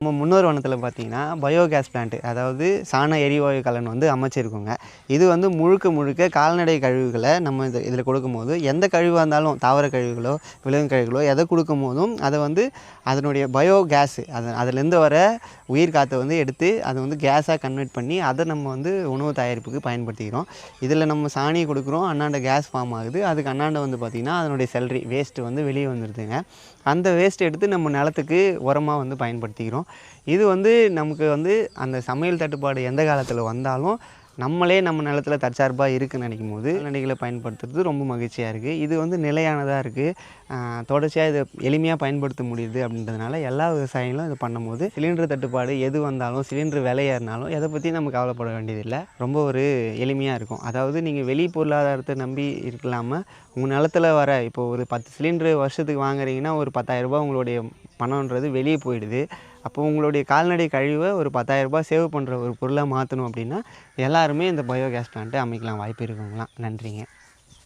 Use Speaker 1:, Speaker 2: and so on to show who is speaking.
Speaker 1: நம்ம முன்னோர் வனத்தில் பார்த்தீங்கன்னா பயோகேஸ் பிளான்ட்டு, அதாவது சாண எரிவாயு கலன் வந்து அமைச்சிருக்கோங்க. இது வந்து முழுக்க முழுக்க கால்நடை கழிவுகளை நம்ம இதில் கொடுக்கும்போது, எந்த கழிவாக இருந்தாலும் தாவர கழிவுகளோ விலங்கு கழிவுகளோ எதை கொடுக்கும்போதும் அதை வந்து அதனுடைய பயோகேஸு அதுலேருந்து வர உயிர் காற்றை வந்து எடுத்து அதை வந்து கேஸாக கன்வெர்ட் பண்ணி அதை நம்ம வந்து உணவு தயாரிப்புக்கு பயன்படுத்திக்கிறோம். இதில் நம்ம சாணியை கொடுக்குறோம், அன்னாண்ட கேஸ் ஃபார்ம் ஆகுது. அதுக்கு அன்னாண்ட வந்து பார்த்திங்கன்னா அதனுடைய செல்ரி வேஸ்ட்டு வந்து வெளியே வந்துடுதுங்க. அந்த வேஸ்ட் எடுத்து நம்ம நிலத்துக்கு உரமாக வந்து பயன்படுத்திக்கிறோம். இது வந்து நமக்கு வந்து அந்த சமையல் தட்டுப்பாடு எந்த காலத்தில் வந்தாலும் நம்மளே நம்ம நிலத்துல தற்சார்பாக இருக்குன்னு நினைக்கும்போது கால்நடைகளை பயன்படுத்துறது ரொம்ப மகிழ்ச்சியாக இருக்குது. இது வந்து நிலையானதாக இருக்குது, தொடர்ச்சியாக இதை எளிமையாக பயன்படுத்த முடியுது. அப்படின்றதுனால எல்லா விவசாயிகளும் இது பண்ணும்போது சிலிண்டர் தட்டுப்பாடு எது வந்தாலும், சிலிண்டர் விலை ஏறினாலும் எதை பற்றி நம்ம கவலைப்பட வேண்டியதில்லை. ரொம்ப ஒரு எளிமையாக இருக்கும். அதாவது நீங்கள் வெளி பொருளாதாரத்தை நம்பி இருக்கலாமல் உங்கள் நிலத்தில் வர இப்போ ஒரு 10 சிலிண்டரு வருஷத்துக்கு வாங்குறீங்கன்னா ஒரு 10,000 உங்களுடைய பணம்ன்றது வெளியே போயிடுது. அப்போ உங்களுடைய கால்நடை கழிவை ஒரு 10,000 சேவ் பண்ணுற ஒரு பொருளாக மாற்றணும் அப்படின்னா எல்லாருமே இந்த பயோகேஸ் பிளான்ட்டை அமைக்கலாம். வாய்ப்பு இருக்குங்களாம். நன்றிங்க.